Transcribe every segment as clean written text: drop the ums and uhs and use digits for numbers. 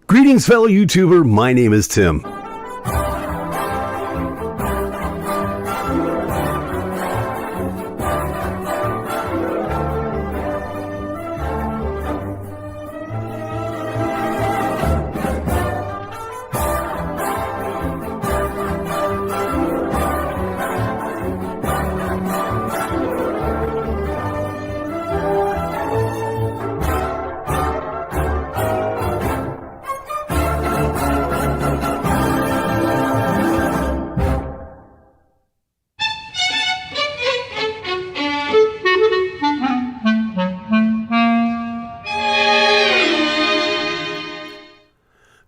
Greetings, fellow YouTuber. My name is Tim.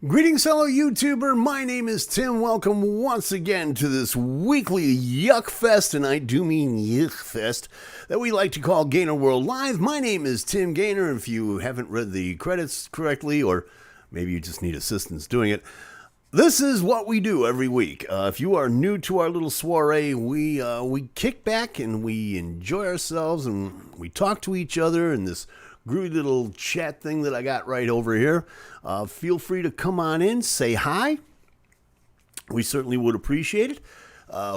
Greetings, fellow YouTuber. My name is Tim. Welcome once again to this weekly Yuck Fest, and I do mean Yuck Fest, that we like to call GainerWorld Live. My name is Tim Gainer. If you haven't read the credits correctly, or maybe you just need assistance doing it, this is what we do every week. If you are new to our little soiree, we kick back and we enjoy ourselves and we talk to each other in this groovy little chat thing that I got right over here. Feel free to come on in, say hi. We certainly would appreciate it.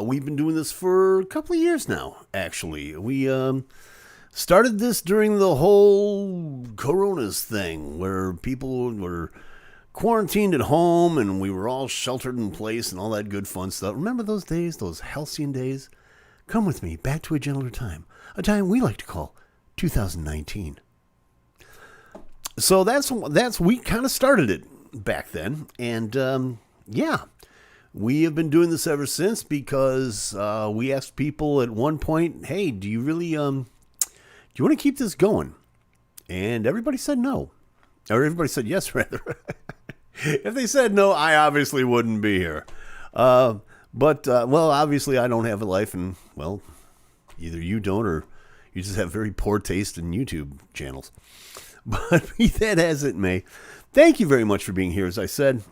We've been doing this for a couple of years now, actually. We started this during the whole Coronas thing, where people were quarantined at home and we were all sheltered in place and all that good fun stuff. Remember those days, those halcyon days? Come with me back to a gentler time, a time we like to call 2019. So that's we kind of started it back then, and yeah, we have been doing this ever since because we asked people at one point, "Hey, do you really do you want to keep this going?" And everybody said no, or everybody said yes rather. If they said no, I obviously wouldn't be here. But obviously I don't have a life, and well, either you don't or you just have very poor taste in YouTube channels. But be that as it may, thank you very much for being here. As I said,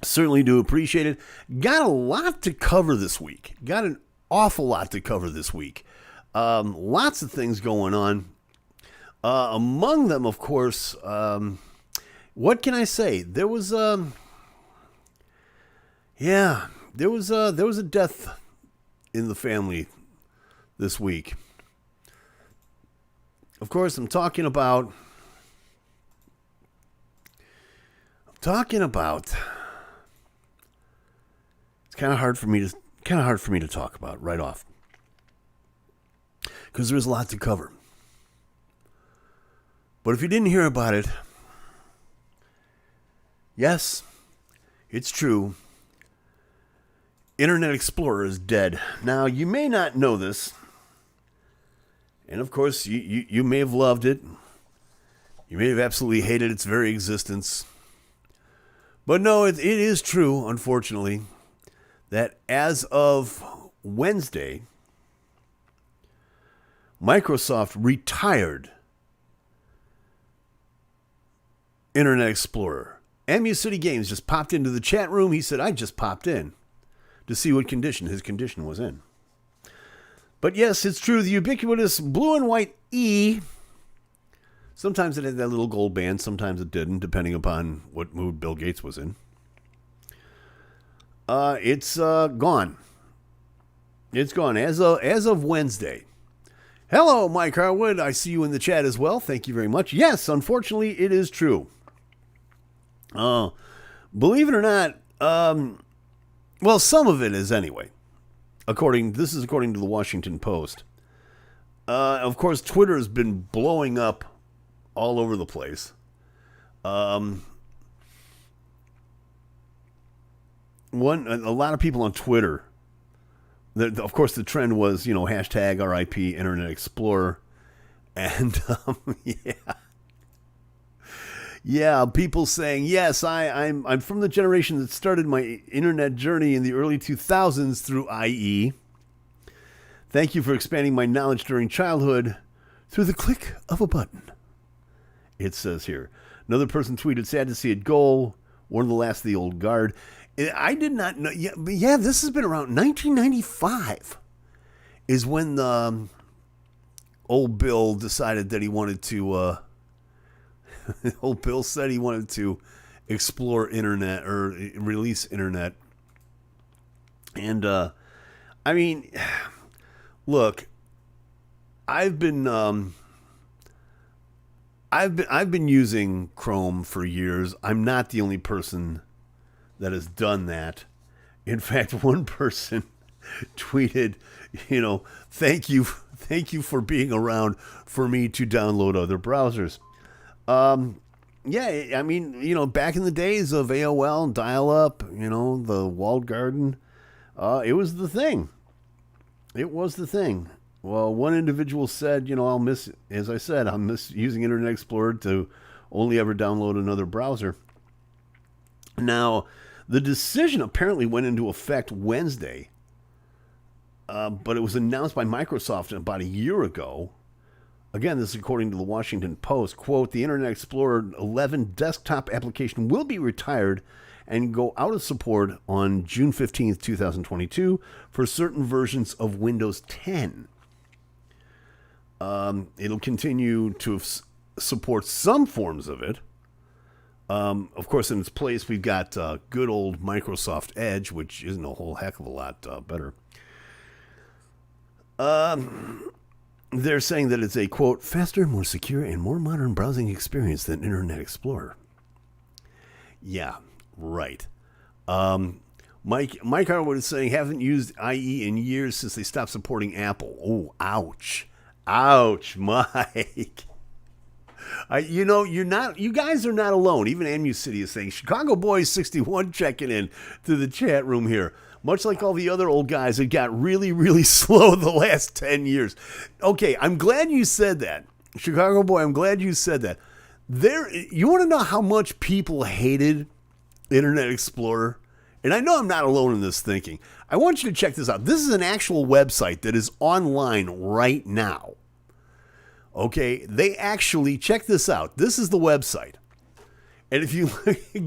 certainly do appreciate it. Got a lot to cover this week. Got an awful lot to cover this week. Lots of things going on. Among them, of course, what can I say? There was a death in the family this week. Of course, I'm talking about. It's kind of hard for me to talk about right off, because there's a lot to cover. But if you didn't hear about it, yes, it's true. Internet Explorer is dead. Now, you may not know this. And of course, you may have loved it. You may have absolutely hated its very existence. But no, it is true, unfortunately, that as of Wednesday, Microsoft retired Internet Explorer. MU City Games just popped into the chat room. He said, I just popped in to see what condition his condition was in. But yes, it's true, the ubiquitous blue and white E, sometimes it had that little gold band, sometimes it didn't, depending upon what mood Bill Gates was in. It's gone. It's gone as of Wednesday. Hello, Mike Harwood. I see you in the chat as well. Thank you very much. Yes, unfortunately, it is true. Believe it or not, some of it is anyway. This is according to the Washington Post. Of course, Twitter has been blowing up all over the place. A lot of people on Twitter. Of course, the trend was, hashtag RIP Internet Explorer, and yeah, people saying, yes, I'm from the generation that started my internet journey in the early 2000s through IE. Thank you for expanding my knowledge during childhood through the click of a button. It says here. Another person tweeted, sad to see it go. One of the last of the old guard. I did not know. Yeah, this has been around 1995 is when old Bill decided that he wanted to... old Bill said he wanted to explore internet or release internet. And I mean, look, I've been I've been using Chrome for years. I'm not the only person that has done that. In fact, one person tweeted, thank you for being around for me to download other browsers. Yeah, I mean, back in the days of AOL and dial-up, the walled garden, it was the thing. It was the thing. Well, one individual said, I'll miss using Internet Explorer to only ever download another browser. Now, the decision apparently went into effect Wednesday, but it was announced by Microsoft about a year ago. Again, this is according to the Washington Post. Quote, the Internet Explorer 11 desktop application will be retired and go out of support on June 15th, 2022 for certain versions of Windows 10. It'll continue to support some forms of it. Of course, in its place, we've got good old Microsoft Edge, which isn't a whole heck of a lot better. They're saying that it's a, quote, faster, more secure, and more modern browsing experience than Internet Explorer. Yeah, right. Mike Harwood is saying, haven't used IE in years since they stopped supporting Apple. Oh, ouch. Ouch, Mike. You guys are not alone. Even Amu City is saying, Chicago Boys 61 checking in to the chat room here. Much like all the other old guys, it got really, really slow the last 10 years. Okay, I'm glad you said that. Chicago Boy, I'm glad you said that. You want to know how much people hated Internet Explorer? And I know I'm not alone in this thinking. I want you to check this out. This is an actual website that is online right now. Okay, they actually, check this out. This is the website. And if you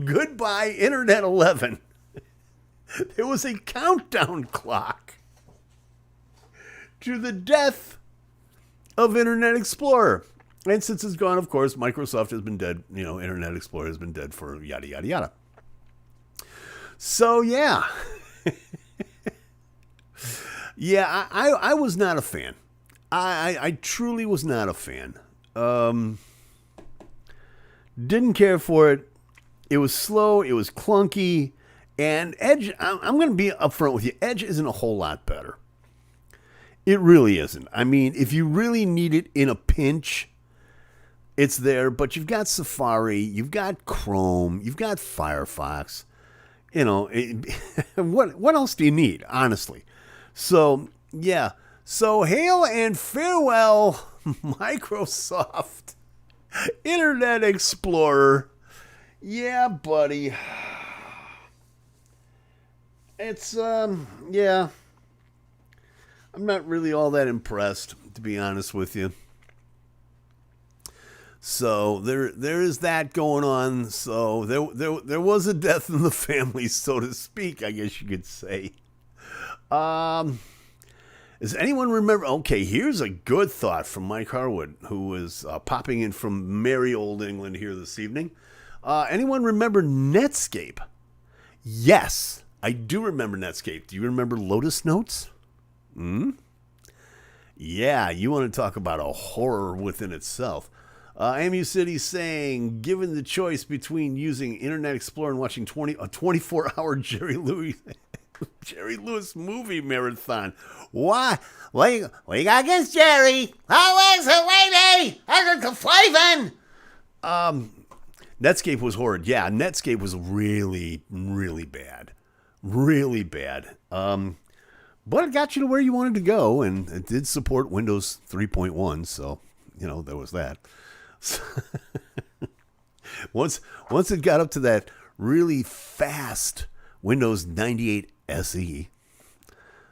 goodbye Internet 11, there was a countdown clock to the death of Internet Explorer. And since it's gone, of course, Microsoft has been dead. Internet Explorer has been dead for yada, yada, yada. So, yeah. Yeah, I was not a fan. I truly was not a fan. Didn't care for it. It was slow. It was clunky. And Edge, I'm going to be upfront with you. Edge isn't a whole lot better. It really isn't. I mean, if you really need it in a pinch, it's there. But you've got Safari. You've got Chrome. You've got Firefox. What else do you need, honestly? So, yeah. So, hail and farewell, Microsoft Internet Explorer. Yeah, buddy. It's, yeah. I'm not really all that impressed, to be honest with you. So there is that going on. So there was a death in the family, so to speak, I guess you could say. Does anyone remember? Okay, here's a good thought from Mike Harwood, who is popping in from merry old England here this evening. Anyone remember Netscape? Yes, I do remember Netscape. Do you remember Lotus Notes? Yeah, you want to talk about a horror within itself. Amu City saying, given the choice between using Internet Explorer and watching a 24-hour Jerry Lewis movie marathon. Why? What you got against Jerry? How is it, lady? How's it flavin'? Netscape was horrid. Yeah, Netscape was really, really bad. Really bad. But it got you to where you wanted to go, and it did support Windows 3.1, so, there was that. Once it got up to that really fast Windows 98 SE,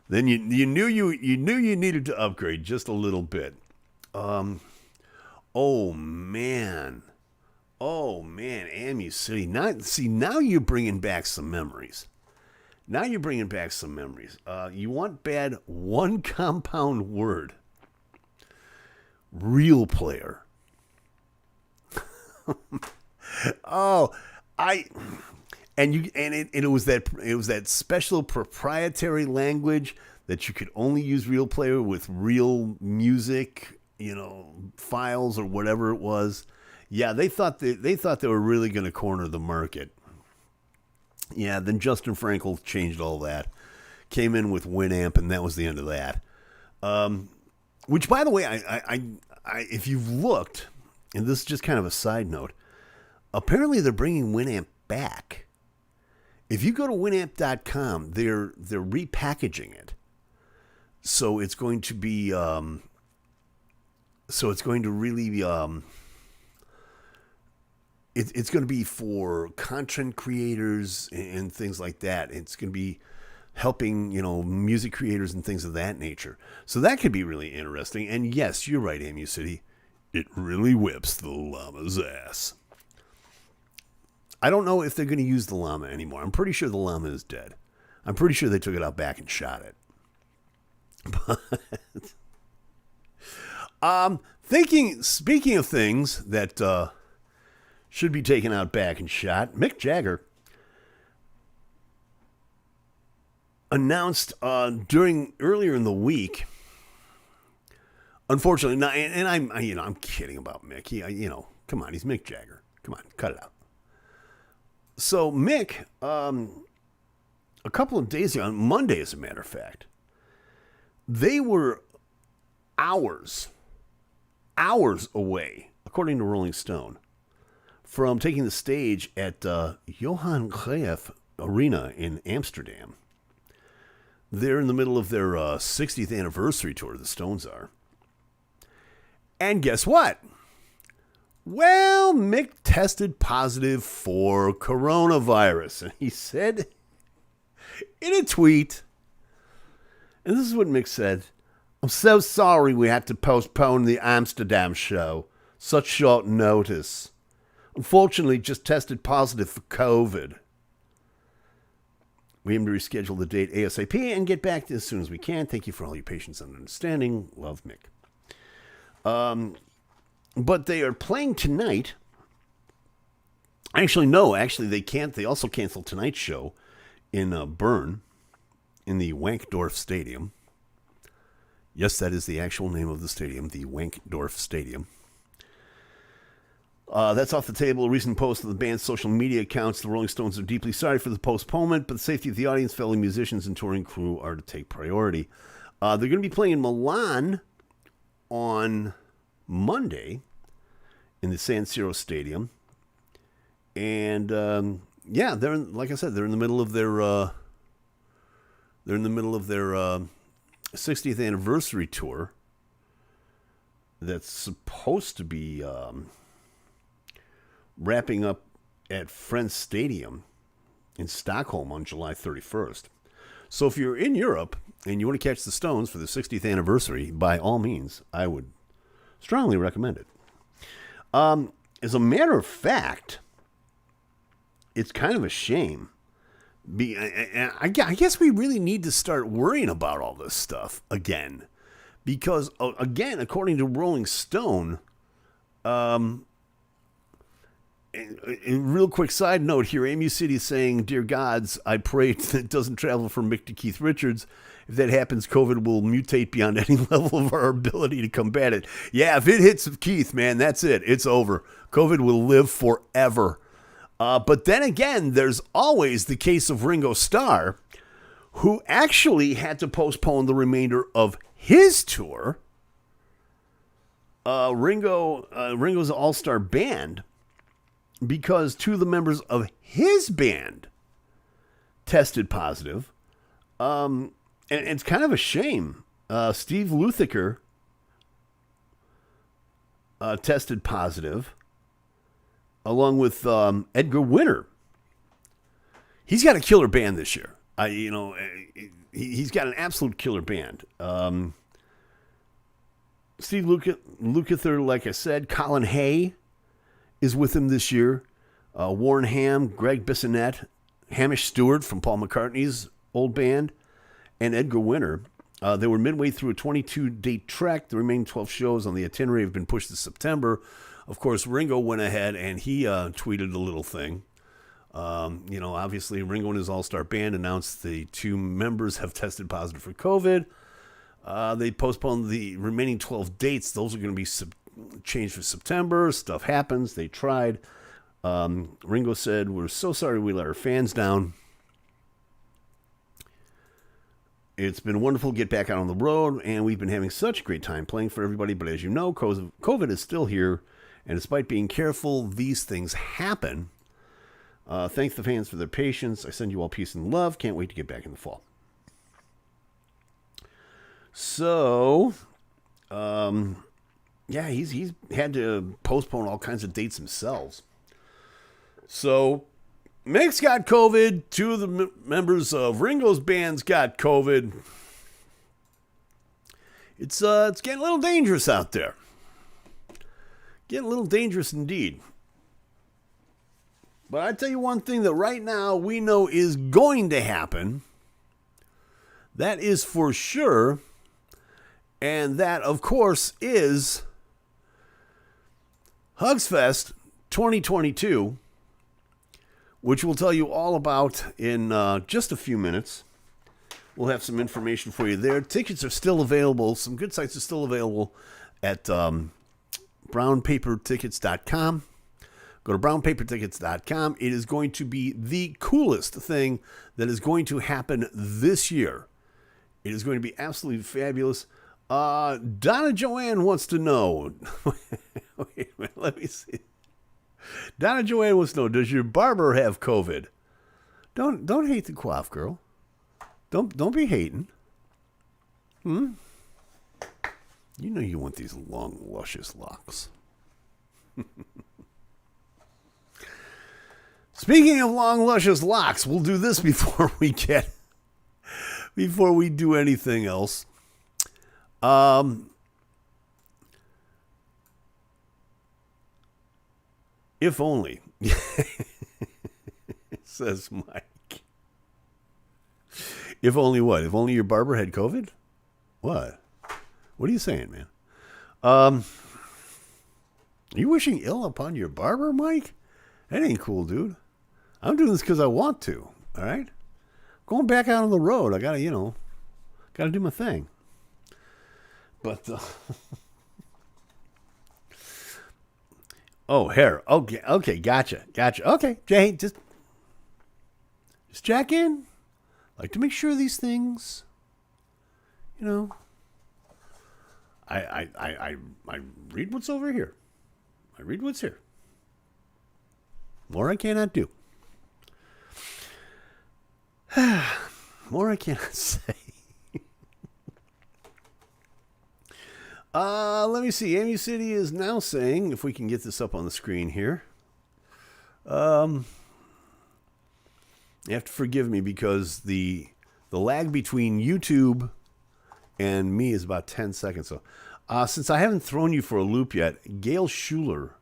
then you knew you needed to upgrade just a little bit. Oh man, Amu City. Now you're bringing back some memories. You want bad, one compound word. Real Player. Oh, I it was that special proprietary language that you could only use Real Player with real music, files or whatever it was. Yeah, they thought they were really going to corner the market. Yeah, then Justin Frankel changed all that, came in with Winamp, and that was the end of that. Which, by the way, I if you've looked, and this is just kind of a side note, apparently they're bringing Winamp back. If you go to winamp.com, they're repackaging it. So it's going to be really be it's going to be for content creators and things like that. It's going to be helping, music creators and things of that nature. So that could be really interesting. And yes, you're right, Amu City. It really whips the llama's ass. I don't know if they're going to use the llama anymore. I'm pretty sure the llama is dead. I'm pretty sure they took it out back and shot it. But speaking of things that should be taken out back and shot, Mick Jagger announced earlier in the week. Unfortunately, and I'm kidding about Mick. Come on, he's Mick Jagger. Come on, cut it out. So Mick, a couple of days ago, on Monday, as a matter of fact, they were hours away, according to Rolling Stone, from taking the stage at Johan Cruyff Arena in Amsterdam. They're in the middle of their 60th anniversary tour, the Stones are. And guess what? Well, Mick tested positive for coronavirus. And he said in a tweet, and this is what Mick said, "I'm so sorry we had to postpone the Amsterdam show. Such short notice. Unfortunately, just tested positive for COVID. We aim to reschedule the date ASAP and get back to it as soon as we can. Thank you for all your patience and understanding. Love, Mick." But they are playing tonight. Actually, they can't. They also canceled tonight's show in Bern, in the Wankdorf Stadium. Yes, that is the actual name of the stadium, the Wankdorf Stadium. That's off the table. A recent post on the band's social media accounts. The Rolling Stones are deeply sorry for the postponement, but the safety of the audience, fellow musicians, and touring crew are to take priority. They're going to be playing in Milan on Monday in the San Siro Stadium. And they're like I said, they're in the middle of their 60th anniversary tour that's supposed to be wrapping up at Friends Stadium in Stockholm on July 31st. So if you're in Europe and you want to catch the Stones for the 60th anniversary, by all means, I would strongly recommend it. As a matter of fact, it's kind of a shame. I guess we really need to start worrying about all this stuff again. Because, again, according to Rolling Stone, a real quick side note here, Amu City is saying, "Dear gods, I pray that it doesn't travel from Mick to Keith Richards. If that happens, COVID will mutate beyond any level of our ability to combat it." Yeah, if it hits Keith, man, that's it. It's over. COVID will live forever. But then again, there's always the case of Ringo Starr, who actually had to postpone the remainder of his tour. Ringo's all-star band, because two of the members of his band tested positive. And it's kind of a shame. Steve Lukather tested positive, along with Edgar Winter. He's got a killer band this year. He's got an absolute killer band. Steve Lukather, like I said, Colin Hay is with him this year. Warren Ham, Greg Bissonette, Hamish Stewart from Paul McCartney's old band, and Edgar Winter. They were midway through a 22-date trek. The remaining 12 shows on the itinerary have been pushed to September. Of course, Ringo went ahead and he tweeted a little thing Obviously Ringo and his all-star band announced the 2 members have tested positive for COVID. They postponed the remaining 12 dates. Those are going to be changed for September. Stuff happens. They tried. Ringo said, "We're so sorry we let our fans down. It's been wonderful to get back out on the road, and we've been having such a great time playing for everybody. But as you know, COVID is still here, and despite being careful, these things happen. Thanks the fans for their patience. I send you all peace and love. Can't wait to get back in the fall." So, he's had to postpone all kinds of dates himself. So, Mick's got COVID. 2 of the members of Ringo's bands got COVID. It's getting a little dangerous out there. Getting a little dangerous indeed. But I tell you one thing that right now we know is going to happen. That is for sure. And that, of course, is Hugsfest 2022, which we'll tell you all about in just a few minutes. We'll have some information for you there. Tickets are still available. Some good sites are still available at brownpapertickets.com. Go to brownpapertickets.com. It is going to be the coolest thing that is going to happen this year. It is going to be absolutely fabulous. Donna Joanne wants to know. Wait a minute, let me see. Donna Joanne wants to know, does your barber have COVID? Don't hate the coif, girl. Don't be hating. You know you want these long, luscious locks. Speaking of long, luscious locks, we'll do this before we do anything else. If only, says Mike. If only what? If only your barber had COVID? What? What are you saying, man? Are you wishing ill upon your barber, Mike? That ain't cool, dude. I'm doing this because I want to, all right? Going back out on the road, I gotta do my thing. But, oh, hair. Okay, gotcha. Okay, Jay, just jack in. Like to make sure these things, I read what's over here. I read what's here. More I cannot do. More I cannot say. Let me see. Amy City is now saying, if we can get this up on the screen here. You have to forgive me because the lag between YouTube and me is about 10 seconds. So, since I haven't thrown you for a loop yet, Gail Schuler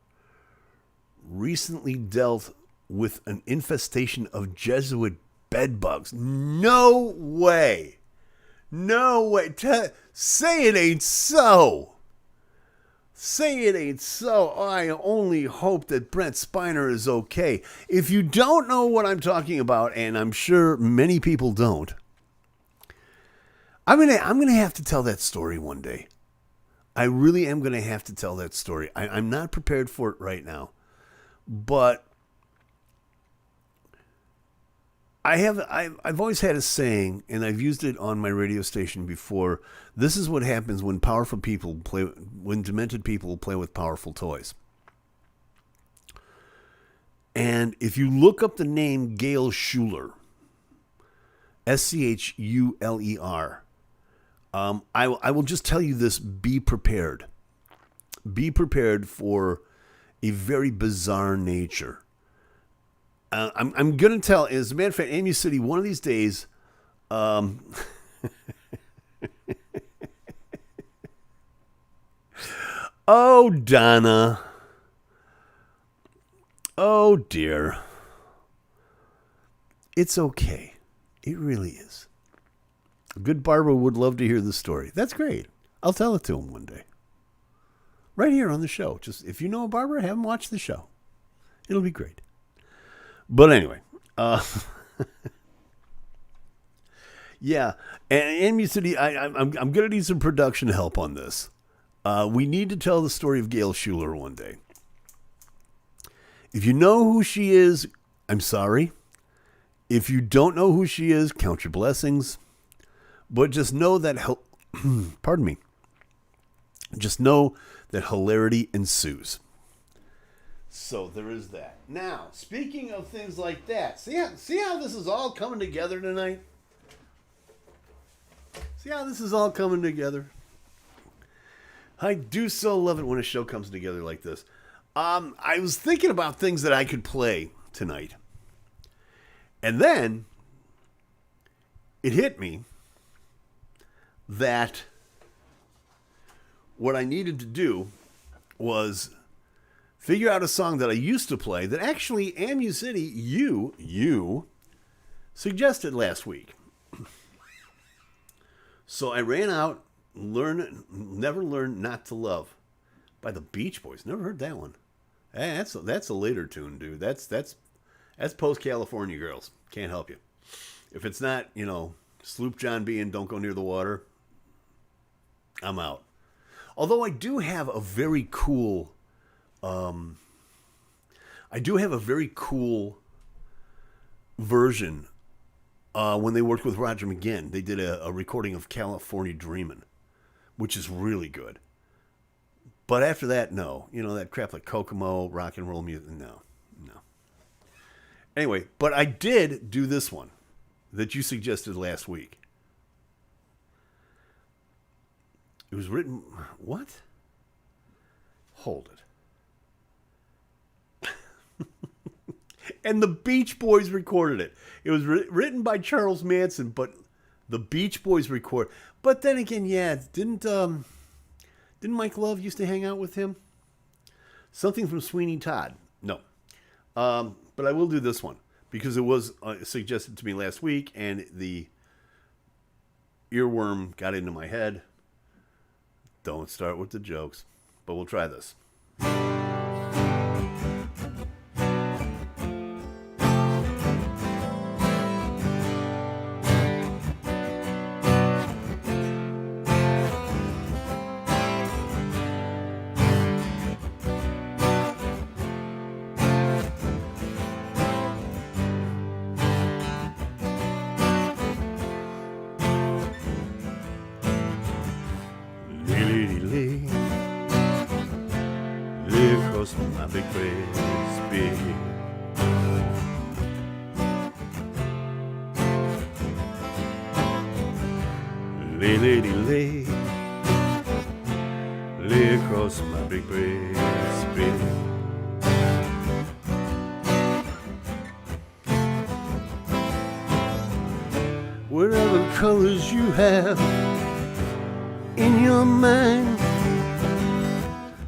recently dealt with an infestation of Jesuit bedbugs. No way. Say it ain't so. Say it ain't so. I only hope that Brent Spiner is okay. If you don't know what I'm talking about, and I'm sure many people don't, I'm gonna have to tell that story one day. I really am gonna have to tell that story. I'm not prepared for it right now, but I've always had a saying, and I've used it on my radio station before. This is what happens when when demented people play with powerful toys. And if you look up the name Gail Schuler, Schuler, I will just tell you this: be prepared. Be prepared for a very bizarre nature. I'm going to tell, as a matter of fact, Amy City, one of these days, oh, Donna. Oh, dear. It's okay. It really is. A good barber would love to hear the story. That's great. I'll tell it to him one day. Right here on the show. Just if you know a barber, have him watch the show. It'll be great. But anyway, yeah, and Mu City, I'm going to need some production help on this. We need to tell the story of Gail Schuler one day. If you know who she is, I'm sorry. If you don't know who she is, count your blessings. But just know that, pardon me, just know that hilarity ensues. So there is that. Now, speaking of things like that, see how this is all coming together tonight? See how this is all coming together? I do so love it when a show comes together like this. I was thinking about things that I could play tonight. And then it hit me that what I needed to do was figure out a song that I used to play that actually Mu City, you suggested last week. So I ran out, Never Learn Not to Love by the Beach Boys. Never heard that one. Hey, that's a later tune, dude. That's post California Girls. Can't help you. If it's not, Sloop John B and Don't Go Near the Water, I'm out. Although I do have a very cool version when they worked with Roger McGuinn. They did a recording of California Dreamin', which is really good. But after that, no. That crap like Kokomo, rock and roll music, no. Anyway, but I did do this one that you suggested last week. It was written... What? Hold it. And the Beach Boys recorded it. It was written by Charles Manson, but the Beach Boys record. But then again, yeah, didn't Mike Love used to hang out with him? Something from Sweeney Todd. No. But I will do this one because it was suggested to me last week and the earworm got into my head. Don't start with the jokes, but we'll try this. My big frisbee. Lay across my big frisbee. Whatever colors you have in your mind,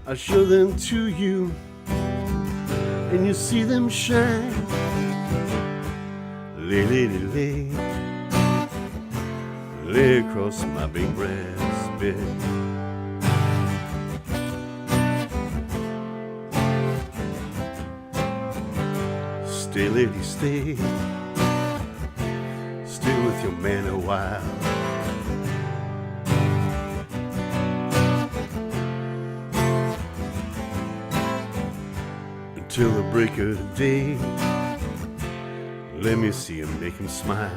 I show them to you, and you see them shine. Lay across my big breast bed. Stay, lady, stay. Stay with your man a while. Till the break of the day, let me see him, make him smile.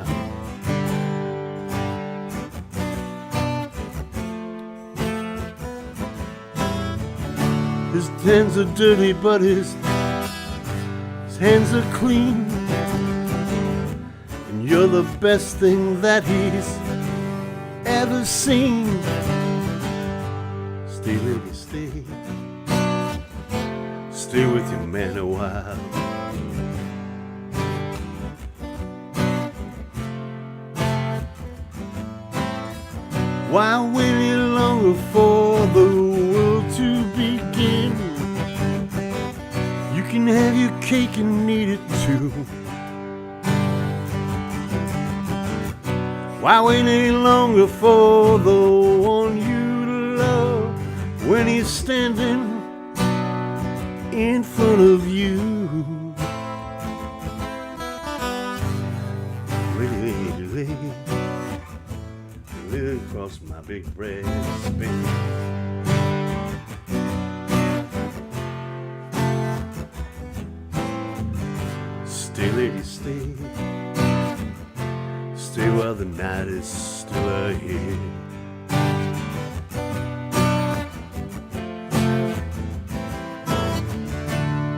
His hands are dirty, but his hands are clean. And you're the best thing that he's ever seen. Stay, lady, stay. Stay with your man a while. Why wait any longer for the world to begin? You can have your cake and eat it too. Why wait any longer for the one you love when he's standing in front of you? across my big breast, baby. Stay, lady, stay. Stay while the night is still ahead.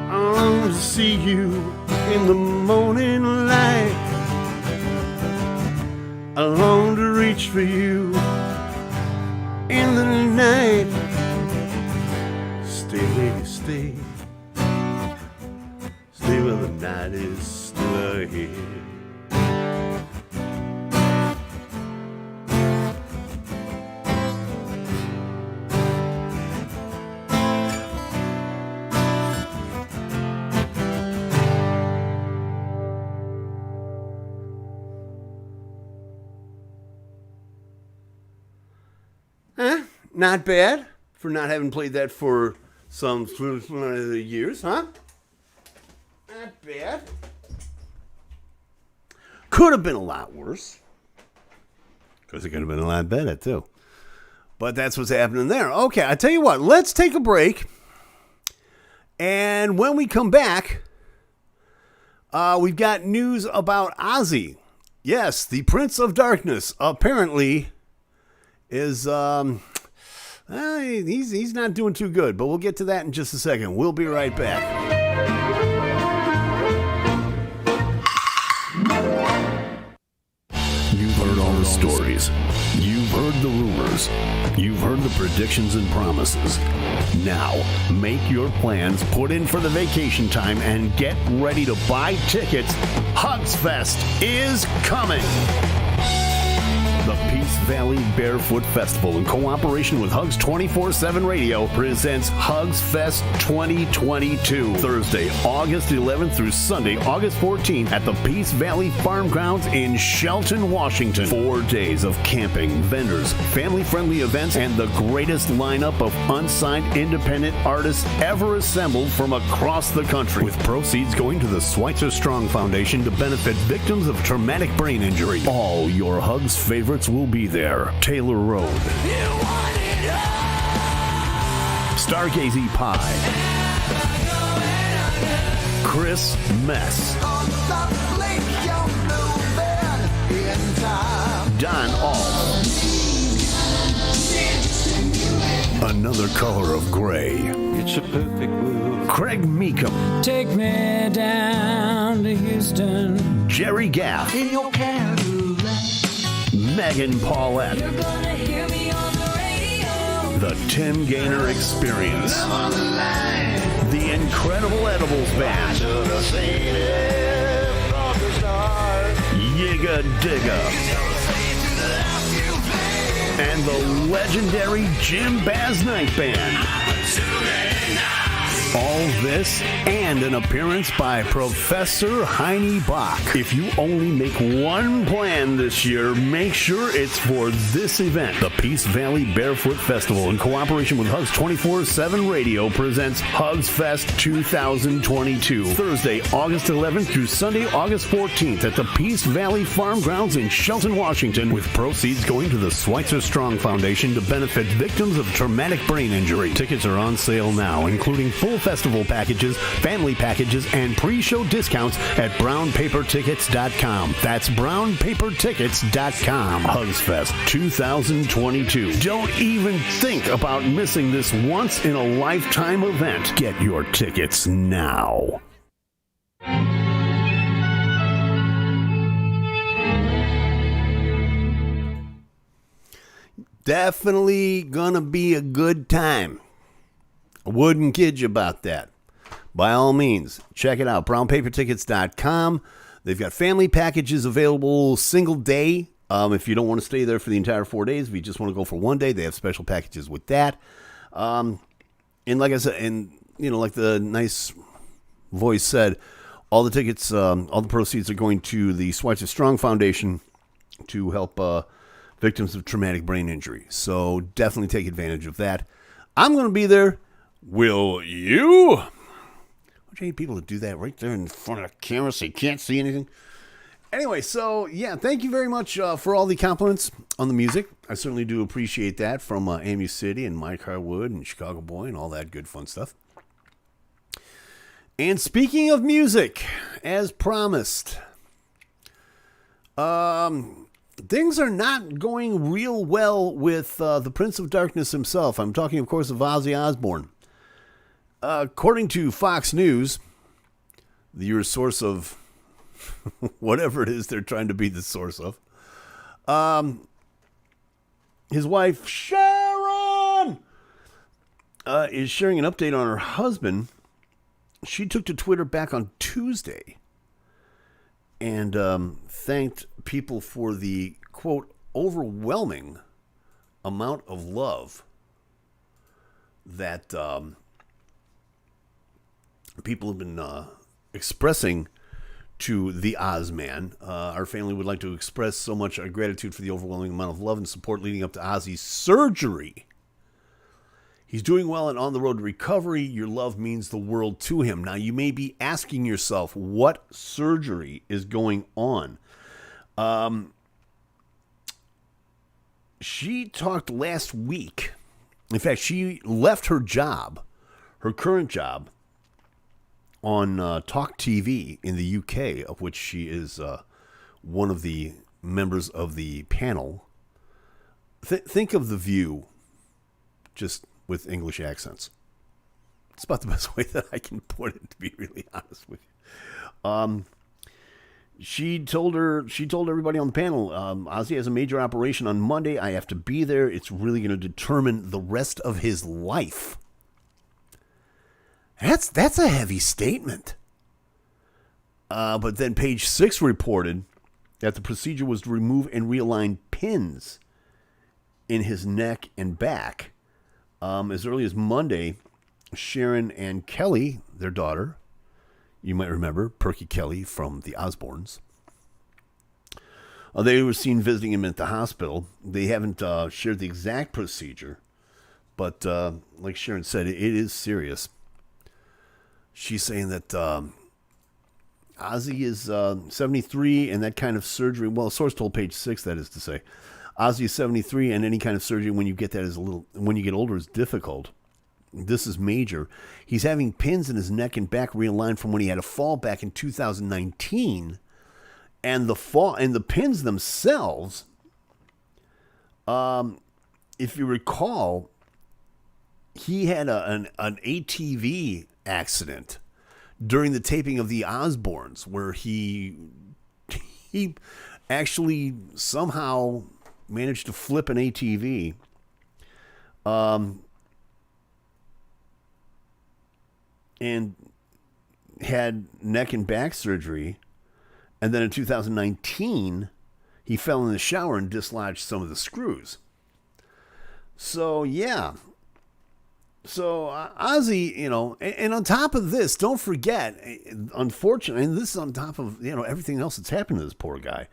I long to see you in the morning light. I long to reach for you in the night. Stay, lady, stay. Stay while the night is still ahead. Not bad for not having played that for some years, huh? Not bad. Could have been a lot worse. Because it could have been a lot better, too. But that's what's happening there. Okay, I tell you what. Let's take a break. And when we come back, we've got news about Ozzy. Yes, the Prince of Darkness apparently is... he's not doing too good, but we'll get to that in just a second. We'll be right back. You've heard all the stories. You've heard the rumors. You've heard the predictions and promises. Now, make your plans, put in for the vacation time, and get ready to buy tickets. Hugs Fest is coming. The Peace Valley Barefoot Festival, in cooperation with Hugs 24/7 Radio, presents Hugs Fest 2022. Thursday, August 11th through Sunday, August 14th at the Peace Valley Farm Grounds in Shelton, Washington. 4 days of camping, vendors, family-friendly events, and the greatest lineup of unsigned independent artists ever assembled from across the country, with proceeds going to the Schweitzer Strong Foundation to benefit victims of traumatic brain injury. All your Hugs favorites will be there. Taylor Road, Stargazy Pie, Chris Mess, Don All, Another Color of Gray, It's a Perfect World, Craig Meekum, Take Me Down to Houston, Jerry Gaff, In Your Cadillac, Megan Paulette, You're gonna hear me on the radio. The Tim Gainer Experience, the Incredible Edibles Band, Yiga Digga, and the legendary Jim Baz Night Band. All this and an appearance by Professor Heine Bach. If you only make one plan this year, make sure it's for this event. The Peace Valley Barefoot Festival, in cooperation with Hugs 24/7 Radio, presents Hugs Fest 2022. Thursday, August 11th through Sunday, August 14th at the Peace Valley Farm Grounds in Shelton, Washington, with proceeds going to the Schweitzer Strong Foundation to benefit victims of traumatic brain injury. Tickets are on sale now, including full festival packages, family packages, and pre-show discounts at brownpapertickets.com. That's brownpapertickets.com. Hugsfest 2022. Don't even think about missing this once-in-a-lifetime event. Get your tickets now. Definitely gonna be a good time. I wouldn't kid you about that. By all means, check it out. brownpapertickets.com. They've got family packages available single day. If you don't want to stay there for the entire 4 days, if you just want to go for one day, they have special packages with that. And like I said, and you know, like the nice voice said, all the tickets, all the proceeds are going to the Schweitzer Strong Foundation to help victims of traumatic brain injury. So definitely take advantage of that. I'm going to be there. Will you? Don't you hate people to do that right there in front of the camera so you can't see anything? Anyway, so yeah, thank you very much for all the compliments on the music. I certainly do appreciate that from Amu City and Mike Harwood and Chicago Boy and all that good fun stuff. And speaking of music, as promised, things are not going real well with the Prince of Darkness himself. I'm talking, of course, of Ozzy Osbourne. According to Fox News, your source of whatever it is they're trying to be the source of, his wife, Sharon, is sharing an update on her husband. She took to Twitter back on Tuesday and thanked people for the, quote, overwhelming amount of love that people have been expressing to the Ozman. Our family would like to express so much gratitude for the overwhelming amount of love and support leading up to Ozzy's surgery. He's doing well and on the road to recovery. Your love means the world to him. Now, you may be asking yourself, what surgery is going on? She talked last week. In fact, she left her job, her current job, on Talk TV in the UK, of which she is one of the members of the panel. Think of The View, just with English accents. It's about the best way that I can put it, to be really honest with you. She told everybody on the panel, Ozzy has a major operation on Monday. I have to be there. It's really going to determine the rest of his life. That's a heavy statement. But then Page 6 reported that the procedure was to remove and realign pins in his neck and back. As early as Monday, Sharon and Kelly, their daughter, you might remember Perky Kelly from the Osbournes, they were seen visiting him at the hospital. They haven't shared the exact procedure, but like Sharon said, it is serious. She's saying that Ozzy is 73, and that kind of surgery, well, a source told Page 6, that is to say, Ozzy is 73, and any kind of surgery when you get that when you get older is difficult. This is major. He's having pins in his neck and back realigned from when he had a fall back in 2019, and the pins themselves, if you recall, he had an ATV accident during the taping of the Osbournes, where he actually somehow managed to flip an ATV. And had neck and back surgery. And then in 2019, he fell in the shower and dislodged some of the screws. So, yeah. So, Ozzy, and on top of this, don't forget, unfortunately, and this is on top of, everything else that's happened to this poor guy,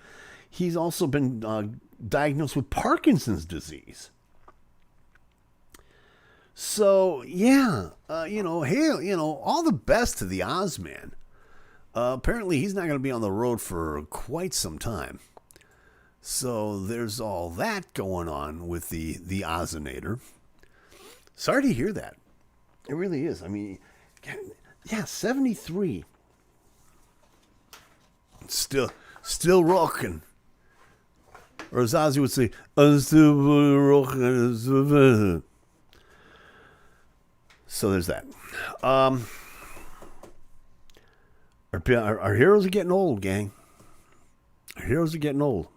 he's also been diagnosed with Parkinson's disease. So, yeah, hey, all the best to the Ozman. Apparently, he's not going to be on the road for quite some time. So, there's all that going on with the Ozinator. Sorry to hear that. It really is. I mean, yeah, 73. Still rocking. Or as Ozzy would say, I'm still rocking. So there's that. Our heroes are getting old, gang. Our heroes are getting old.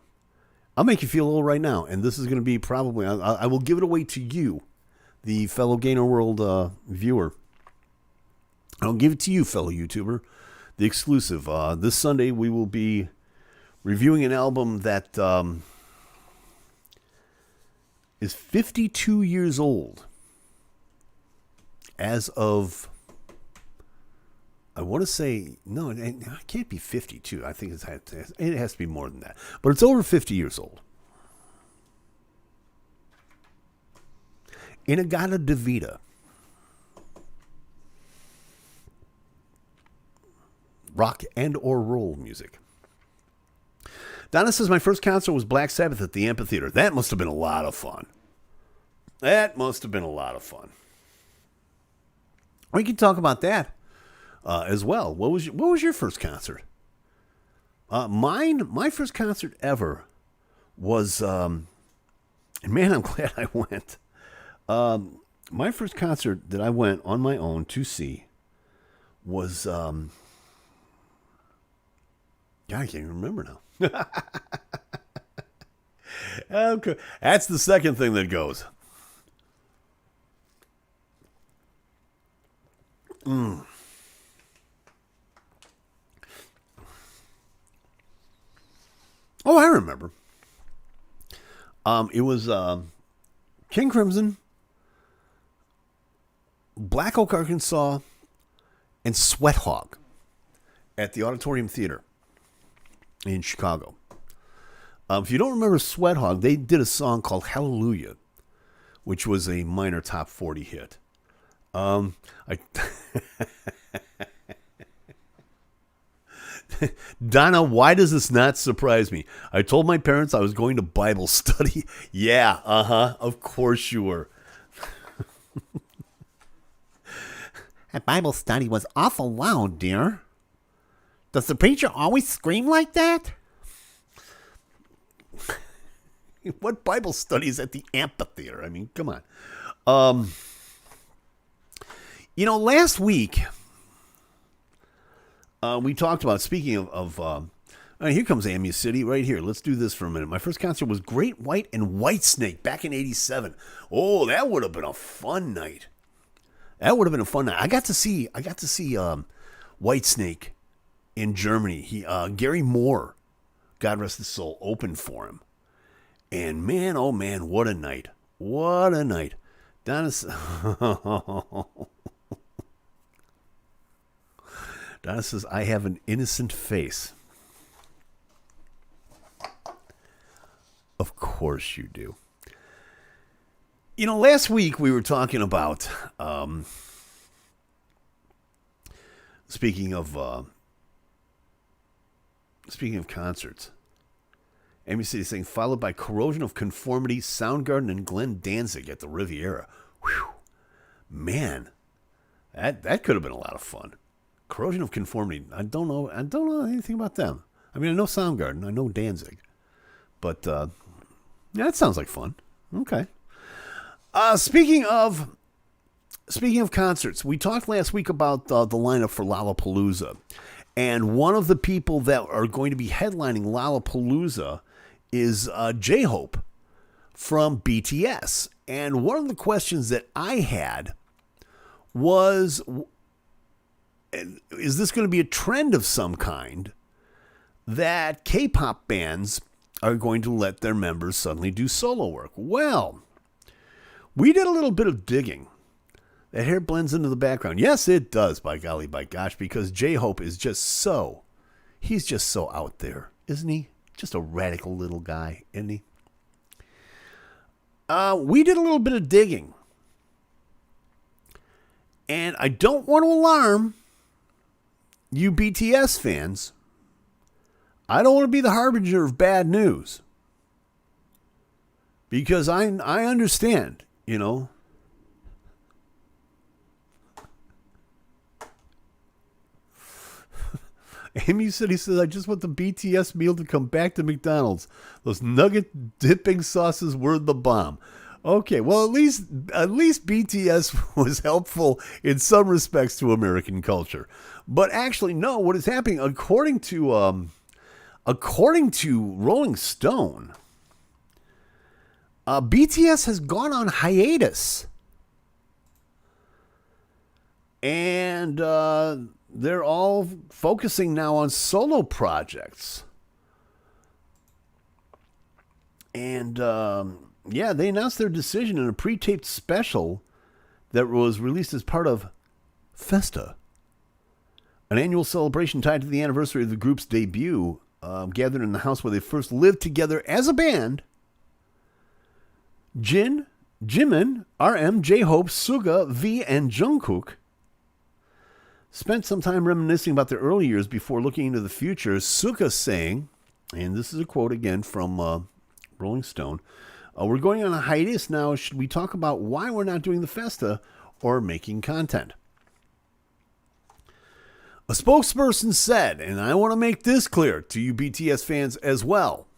I'll make you feel old right now, and this is going to be probably, I will give it away to you, the fellow GainerWorld viewer. I'll give it to you, fellow YouTuber, the exclusive. This Sunday we will be reviewing an album that is 52 years old. As of, I want to say, no, it can't be 52. I think it has to be more than that. But it's over 50 years old. Inagata Devita. Rock and or roll music. Donna says, my first concert was Black Sabbath at the amphitheater. That must have been a lot of fun. We can talk about that as well. What was your first concert? My first concert ever was, and man, I'm glad I went. My first concert that I went on my own to see was, God, I can't even remember now. Okay. That's the second thing that goes. Oh, I remember. It was King Crimson, Black Oak, Arkansas, and Sweat Hog at the Auditorium Theater in Chicago. If you don't remember Sweat Hog, they did a song called Hallelujah, which was a minor top 40 hit. Donna, why does this not surprise me? I told my parents I was going to Bible study. Yeah, of course you were. That Bible study was awful loud, dear. Does the preacher always scream like that? What Bible study is at the amphitheater? I mean, come on. Last week, we talked about, speaking of here comes Amu City right here. Let's do this for a minute. My first concert was Great White and Whitesnake back in '87. Oh, that would have been a fun night. I got to see Whitesnake in Germany. Gary Moore, God rest his soul, opened for him. And man, oh man, what a night. What a night. Donna says, I have an innocent face. Of course you do. Last week we were talking about, speaking of concerts, Amy City saying, followed by Corrosion of Conformity, Soundgarden, and Glenn Danzig at the Riviera. Whew. Man, that could have been a lot of fun. Corrosion of Conformity. I don't know anything about them. I mean, I know Soundgarden. I know Danzig. But, that sounds like fun. Okay. Speaking of concerts, we talked last week about the lineup for Lollapalooza. And one of the people that are going to be headlining Lollapalooza is J-Hope from BTS. And one of the questions that I had was, is this going to be a trend of some kind that K-pop bands are going to let their members suddenly do solo work? Well, we did a little bit of digging. That hair blends into the background. Yes, it does, by golly, by gosh, because J-Hope is he's just so out there, isn't he? Just a radical little guy, isn't he? We did a little bit of digging. And I don't want to alarm you BTS fans. I don't want to be the harbinger of bad news. Because I understand, Amy City says, I just want the BTS meal to come back to McDonald's. Those nugget dipping sauces were the bomb. Okay, well, at least BTS was helpful in some respects to American culture. But actually, no, what is happening, according to Rolling Stone, BTS has gone on hiatus. And they're all focusing now on solo projects. And, they announced their decision in a pre-taped special that was released as part of Festa, an annual celebration tied to the anniversary of the group's debut, gathered in the house where they first lived together as a band. Jin, Jimin, RM, J-Hope, Suga, V, and Jungkook spent some time reminiscing about their early years before looking into the future. Suga saying, And this is a quote again from Rolling Stone. We're going on a hiatus now. Should we talk about why we're not doing the Festa or making content? A spokesperson said, and I want to make this clear to you BTS fans as well.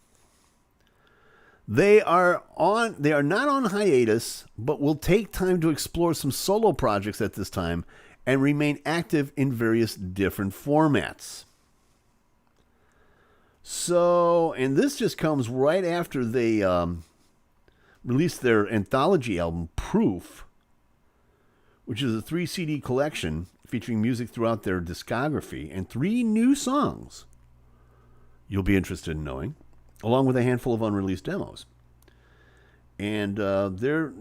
They are not on hiatus, but will take time to explore some solo projects at this time and remain active in various different formats. So, and this just comes right after they released their anthology album, Proof, which is a 3 CD collection featuring music throughout their discography and 3 new songs you'll be interested in knowing, along with a handful of unreleased demos. And they're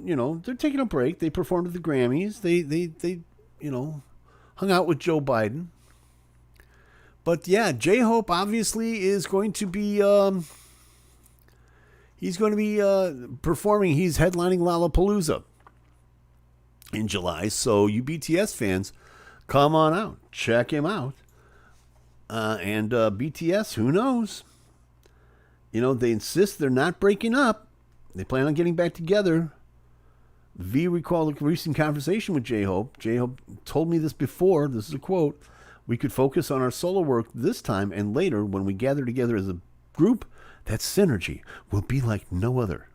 taking a break. They performed at the Grammys. They hung out with Joe Biden. But yeah, J-Hope obviously is going to be performing. He's headlining Lollapalooza in July. So you BTS fans, come on out, check him out. And BTS, who knows? They insist they're not breaking up. They plan on getting back together. V recalled a recent conversation with J-Hope. J-Hope told me this before. This is a quote. We could focus on our solo work this time, and later, when we gather together as a group, that synergy will be like no other.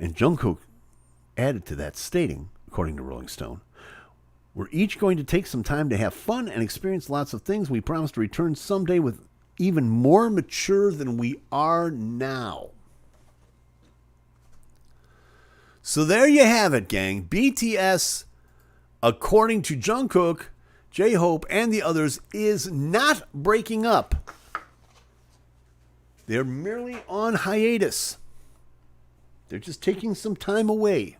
And Jungkook added to that, stating, according to Rolling Stone, we're each going to take some time to have fun and experience lots of things. We promise to return someday with even more mature than we are now. So there you have it, gang. BTS, according to Jungkook, J-Hope, and the others, is not breaking up. They're merely on hiatus. They're just taking some time away.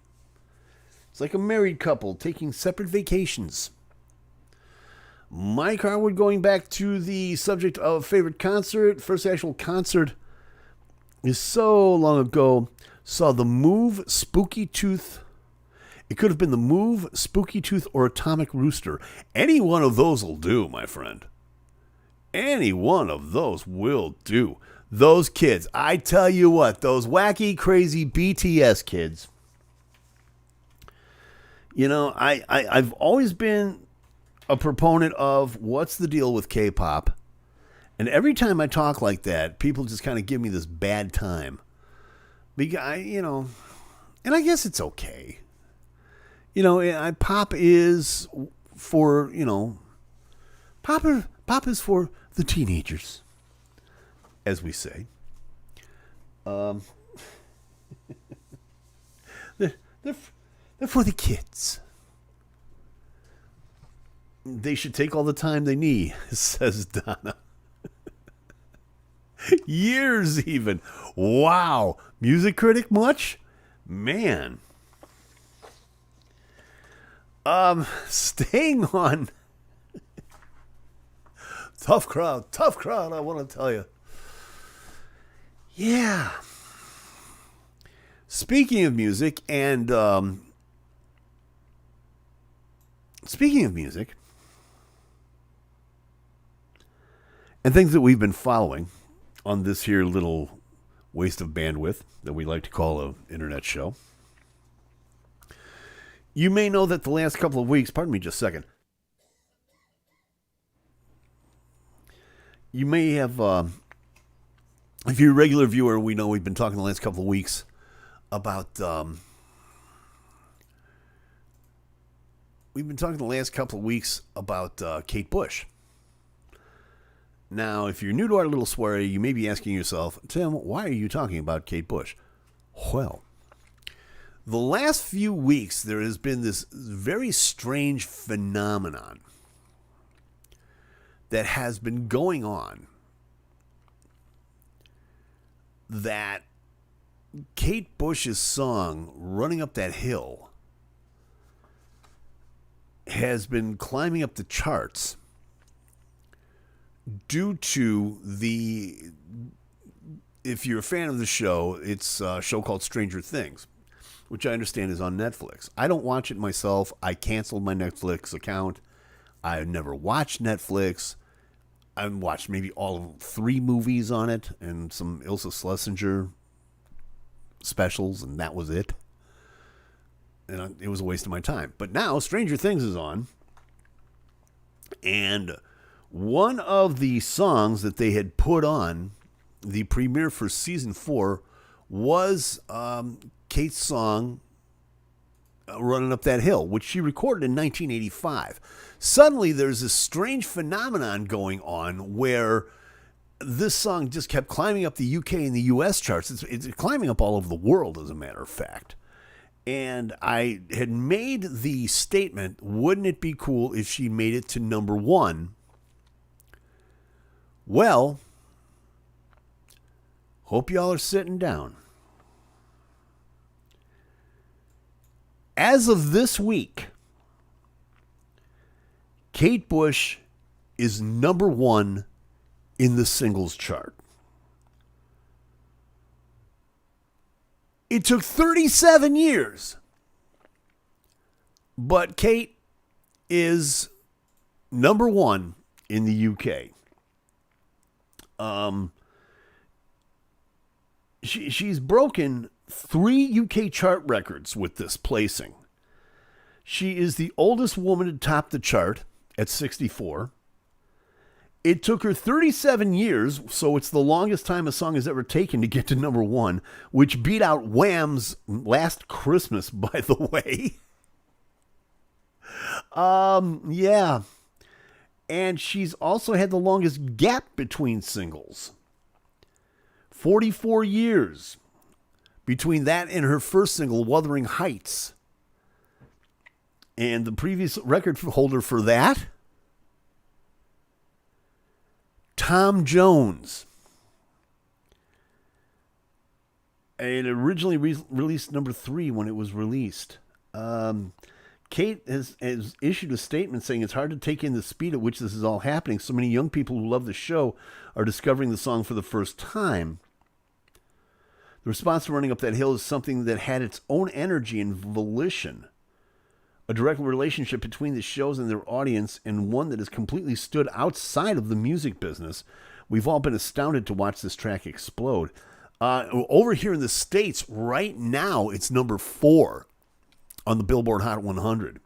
It's like a married couple taking separate vacations. Mike Harwood, going back to the subject of favorite concert, first actual concert is so long ago, saw The Move, Spooky Tooth. It could have been The Move, Spooky Tooth, or Atomic Rooster. Any one of those will do, my friend. Any one of those will do. Those kids, I tell you what, those wacky, crazy BTS kids. I've always been a proponent of what's the deal with K-pop. And every time I talk like that, people just kind of give me this bad time. Because, and I guess it's okay. Pop is for, pop is for the teenagers, as we say. They're for the kids. They should take all the time they need, says Donna. Years even. Wow. Music critic much? Man. Staying on. Tough crowd, I want to tell you. Yeah. Speaking of music and and things that we've been following on this here little waste of bandwidth that we like to call an internet show. You may know that the last couple of weeks, pardon me just a second. You may have, if you're a regular viewer, we know we've been talking the last couple of weeks about, Kate Bush. Now, if you're new to our little soiree, you may be asking yourself, Tim, why are you talking about Kate Bush? Well, the last few weeks, there has been this very strange phenomenon that has been going on, that Kate Bush's song, Running Up That Hill, has been climbing up the charts due to if you're a fan of the show, it's a show called Stranger Things, which I understand is on Netflix. I don't watch it myself. I canceled my Netflix account. I've never watched Netflix. I watched maybe all 3 movies on it and some Ilsa Schlesinger specials, and that was it. And it was a waste of my time. But now Stranger Things is on, and one of the songs that they had put on the premiere for season 4 was Kate's song, Running Up That Hill, which she recorded in 1985. Suddenly, there's this strange phenomenon going on where this song just kept climbing up the UK and the US charts. It's climbing up all over the world, as a matter of fact. And I had made the statement, wouldn't it be cool if she made it to number 1? Well, hope y'all are sitting down. As of this week, Kate Bush is number 1 in the singles chart. It took 37 years, but Kate is number 1 in the UK. She's broken 3 UK chart records with this placing. She is the oldest woman to top the chart at 64. It took her 37 years, so it's the longest time a song has ever taken to get to number 1, which beat out Wham's Last Christmas, by the way. Yeah. And she's also had the longest gap between singles. 44 years between that and her first single, Wuthering Heights. And the previous record holder for that, Tom Jones. It originally released number 3 when it was released. Kate has issued a statement saying it's hard to take in the speed at which this is all happening. So many young people who love the show are discovering the song for the first time. The response to Running Up That Hill is something that had its own energy and volition. A direct relationship between the shows and their audience, and one that has completely stood outside of the music business. We've all been astounded to watch this track explode. Over here in the States, right now, it's number 4 on the Billboard Hot 100.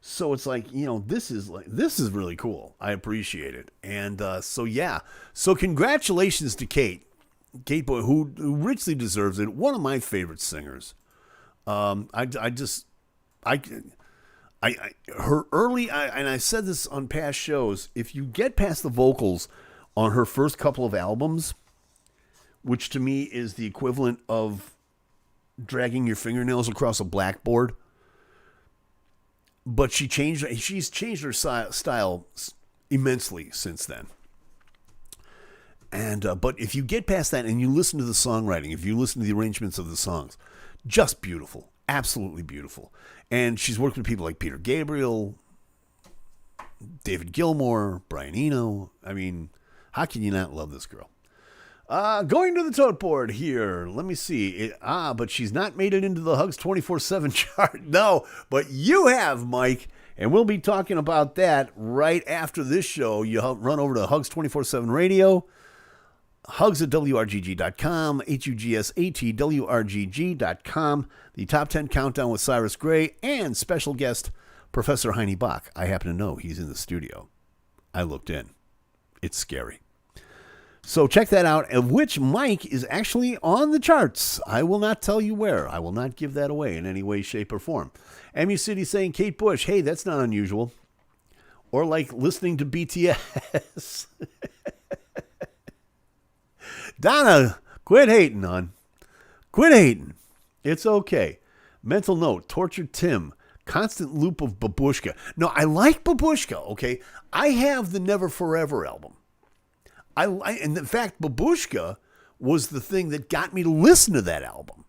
So it's like, this is really cool. I appreciate it. And so congratulations to Kate Boy, who richly deserves it. One of my favorite singers. Her early, and I said this on past shows, if you get past the vocals on her first couple of albums, which to me is the equivalent of dragging your fingernails across a blackboard, but she's changed her style immensely since then. And but if you get past that and you listen to the songwriting, if you listen to the arrangements of the songs, just beautiful. Absolutely beautiful. And she's worked with people like Peter Gabriel, David Gilmour, Brian Eno. I mean, how can you not love this girl? Going to the tote board here. Let me see. But she's not made it into the Hugs 24/7 chart. No, but you have, Mike. And we'll be talking about that right after this show. You run over to Hugs 24/7 Radio. Hugs at WRGG.com, HUGSAT, the Top 10 Countdown with Cyrus Gray, and special guest, Professor Heine Bach. I happen to know he's in the studio. I looked in. It's scary. So check that out, of which Mike is actually on the charts. I will not tell you where. I will not give that away in any way, shape, or form. MU City saying, Kate Bush, hey, that's not unusual. Or like listening to BTS. Donna, quit hating, hon. Quit hating. It's okay. Mental note, Tortured Tim, constant loop of Babushka. No, I like Babushka, okay? I have the Never Forever album. And in fact, Babushka was the thing that got me to listen to that album.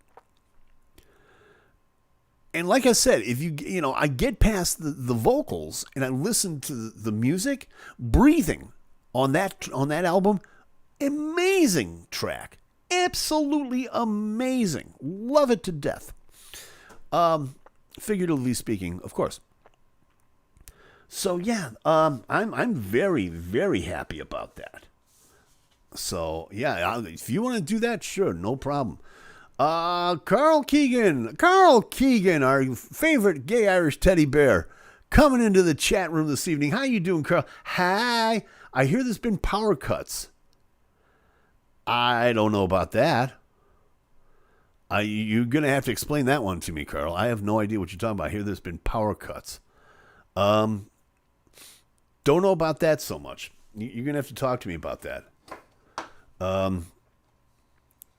And like I said, if I get past the vocals and I listen to the music, Breathing on that album, amazing track. Absolutely amazing. Love it to death. Figuratively speaking, of course. So yeah, I'm very very happy about that. So yeah, if you want to do that, sure, no problem. Carl Keegan, our favorite gay Irish teddy bear, coming into the chat room this evening. How you doing, Carl? Hi. I hear there's been power cuts. I don't know about that. You're gonna have to explain that one to me, Carl. I have no idea what you're talking about. I hear there's been power cuts. Don't know about that so much. You're gonna have to talk to me about that.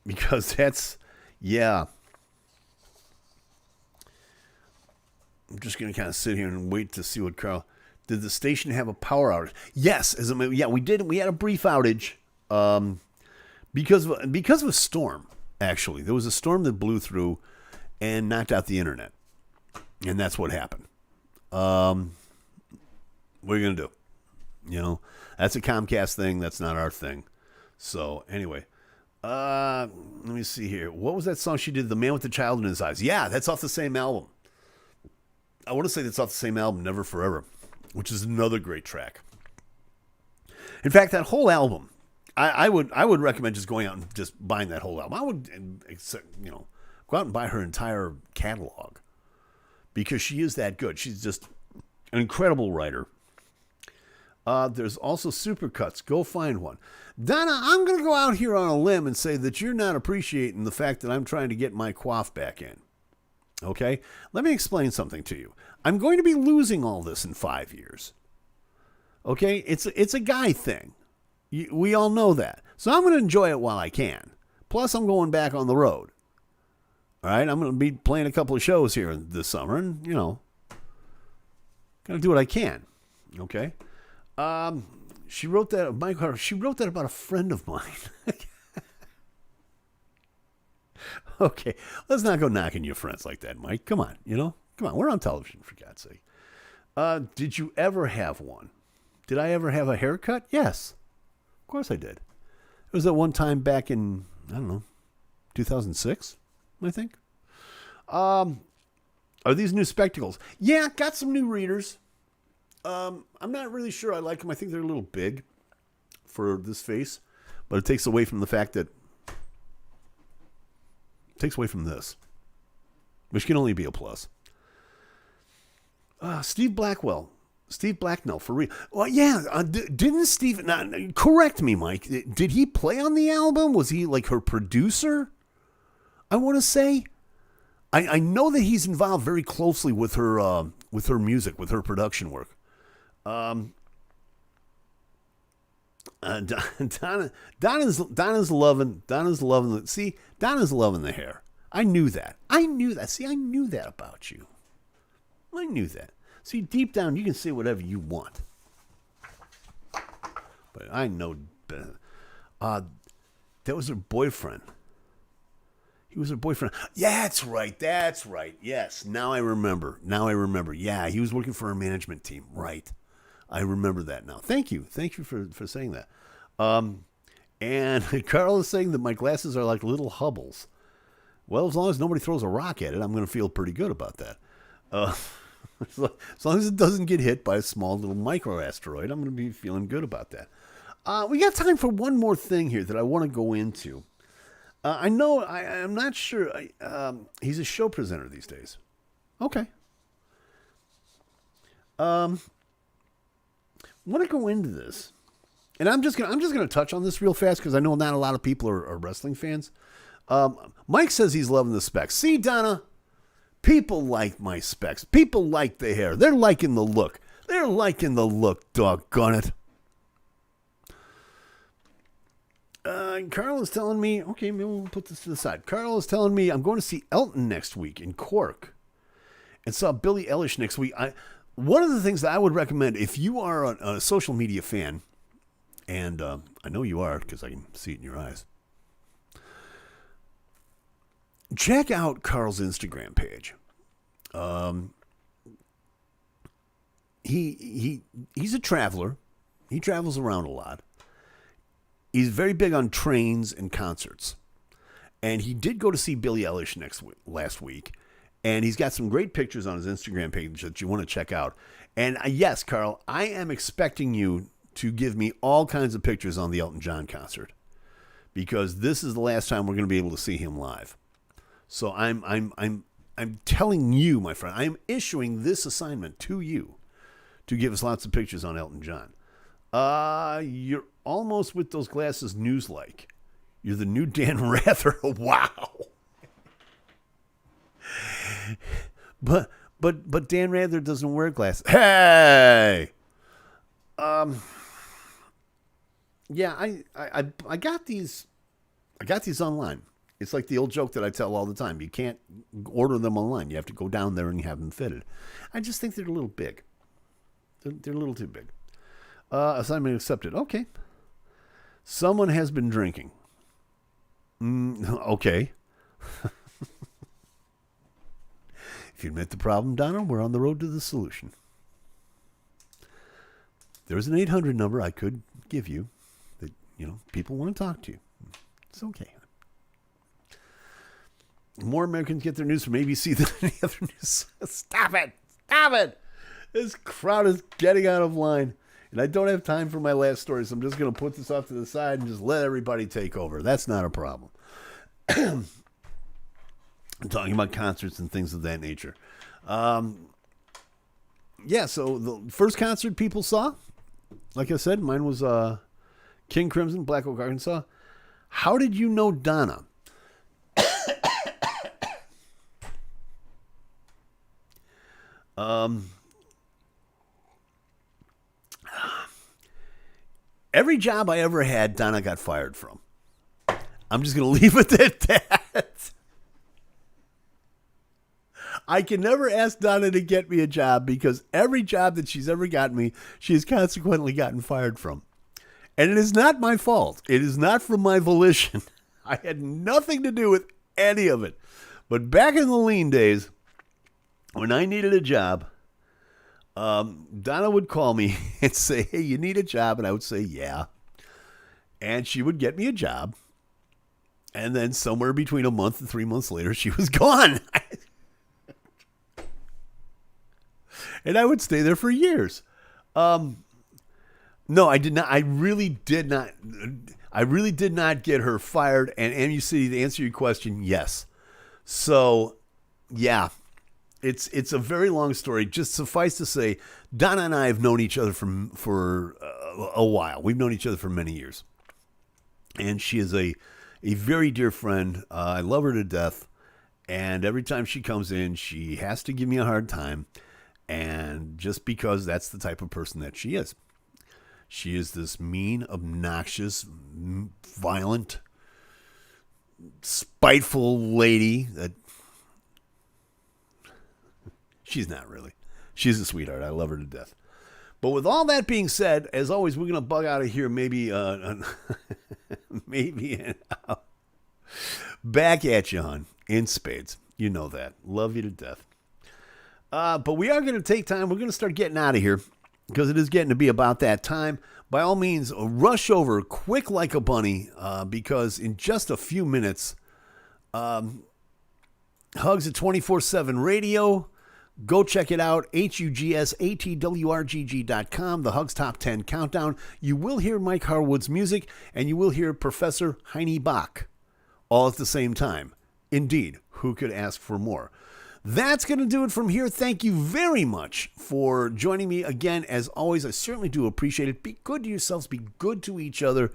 Because that's, yeah. I'm just gonna kind of sit here and wait to see what Carl. Did the station have a power outage? Yes, yeah, we did. We had a brief outage, because of a storm. Actually, there was a storm that blew through and knocked out the internet, and that's what happened. What are you gonna do? You know, that's a Comcast thing. That's not our thing. So anyway, let me see here. What was that song she did? The Man with the Child in His Eyes. Yeah, that's off the same album. I want to say that's off the same album, Never Forever, which is another great track. In fact, that whole album, I would recommend just going out and just buying that whole album. I would, go out and buy her entire catalog because she is that good. She's just an incredible writer. There's also supercuts. Go find one. Donna, I'm going to go out here on a limb and say that you're not appreciating the fact that I'm trying to get my quaff back in. Okay? Let me explain something to you. I'm going to be losing all this in 5 years. Okay? It's a guy thing. We all know that. So I'm going to enjoy it while I can. Plus, I'm going back on the road. All right? I'm going to be playing a couple of shows here this summer and, got to do what I can. Okay? She wrote that, she wrote that about a friend of mine. Okay, let's not go knocking your friends like that, Mike. Come on, come on. We're on television, for God's sake. Did you ever have one? Did I ever have a haircut? Yes, of course I did. It was at one time back in, 2006, I think. Are these new spectacles? Yeah, got some new readers. I'm not really sure I like them. I think they're a little big for this face, but it takes away from the fact that takes away from this, which can only be a plus. Steve Blacknell, for real. Well, yeah, didn't Steve, correct me, Mike, did he play on the album? Was he like her producer? I want to say. I know that he's involved very closely with her music, with her production work. Donna's loving the hair. I knew that. See, I knew that about you. I knew that. See, deep down, you can say whatever you want. But I know that was her boyfriend. He was her boyfriend. Yeah, that's right. Yes, now I remember. Yeah, he was working for her management team. Right. I remember that now. Thank you for saying that. And Carl is saying that my glasses are like little Hubbles. Well, as long as nobody throws a rock at it, I'm going to feel pretty good about that. As long as it doesn't get hit by a small little microasteroid, I'm going to be feeling good about that. We got time for one more thing here that I want to go into. I'm not sure. He's a show presenter these days. Okay. Want to go into this, and I'm just gonna touch on this real fast because I know not a lot of people are wrestling fans. Mike says he's loving the specs. See, Donna, people like my specs. People like the hair. They're liking the look. Doggone it. Carl is telling me, okay, maybe we'll put this to the side. Carl is telling me I'm going to see Elton next week in Cork, and saw Billie Eilish next week. One of the things that I would recommend, if you are a social media fan, and I know you are because I can see it in your eyes, check out Carl's Instagram page. He's a traveler. He travels around a lot. He's very big on trains and concerts. And he did go to see Billie Eilish last week. And he's got some great pictures on his Instagram page that you want to check out. And yes, Carl, I am expecting you to give me all kinds of pictures on the Elton John concert, because this is the last time we're going to be able to see him live. So I'm telling you, my friend, I am issuing this assignment to you to give us lots of pictures on Elton John. You're almost with those glasses news-like. You're the new Dan Rather. Wow. But Dan Rather doesn't wear glasses. Hey. Yeah, I got these. I got these online. It's like the old joke that I tell all the time. You can't order them online. You have to go down there and have them fitted. I just think they're a little big. They're a little too big. Assignment accepted. Okay. Someone has been drinking. Okay. If you admit the problem, Donna, we're on the road to the solution. There's an 800 number I could give you that, people want to talk to you. It's okay. More Americans get their news from ABC than any other news. Stop it. Stop it. This crowd is getting out of line. And I don't have time for my last story, so I'm just going to put this off to the side and just let everybody take over. That's not a problem. I'm talking about concerts and things of that nature. So the first concert people saw, like I said, mine was King Crimson, Black Oak, Arkansas. How did you know Donna? Every job I ever had, Donna got fired from. I'm just going to leave it at that. I can never ask Donna to get me a job because every job that she's ever gotten me, she has consequently gotten fired from. And it is not my fault. It is not from my volition. I had nothing to do with any of it. But back in the lean days, when I needed a job, Donna would call me and say, hey, you need a job? And I would say, yeah. And she would get me a job. And then somewhere between a month and 3 months later, she was gone. And I would stay there for years. No, I did not. I really did not get her fired. And MUC, to answer your question, yes. So, yeah. It's a very long story. Just suffice to say, Donna and I have known each other for a while. We've known each other for many years. And she is a very dear friend. I love her to death. And every time she comes in, she has to give me a hard time. And just because that's the type of person that she is. She is this mean, obnoxious, violent, spiteful lady that... She's not really. She's a sweetheart. I love her to death. But with all that being said, as always, we're going to bug out of here maybe back at you, hon, in spades. You know that. Love you to death. But we are going to take time. We're going to start getting out of here because it is getting to be about that time. By all means, rush over quick like a bunny because in just a few minutes, Hugs at 24/7 Radio. Go check it out, hugsatwrgg.com, the Hugs Top 10 Countdown. You will hear Mike Harwood's music, and you will hear Professor Heine Bach all at the same time. Indeed, who could ask for more? That's going to do it from here. Thank you very much for joining me again. As always, I certainly do appreciate it. Be good to yourselves. Be good to each other.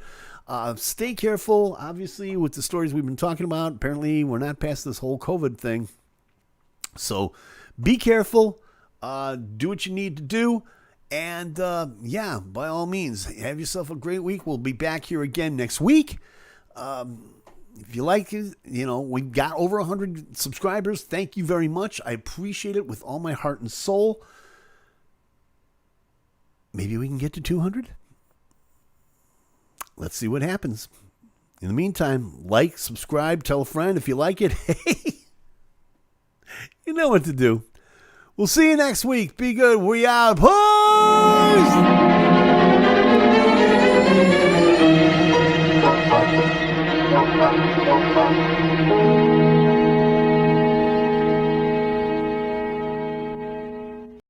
Stay careful, obviously, with the stories we've been talking about. Apparently, we're not past this whole COVID thing. So... be careful, do what you need to do, and by all means, have yourself a great week. We'll be back here again next week. If you like it, we've got over 100 subscribers. Thank you very much. I appreciate it with all my heart and soul. Maybe we can get to 200? Let's see what happens. In the meantime, like, subscribe, tell a friend if you like it. Hey! You know what to do. We'll see you next week. Be good. We out. Peace!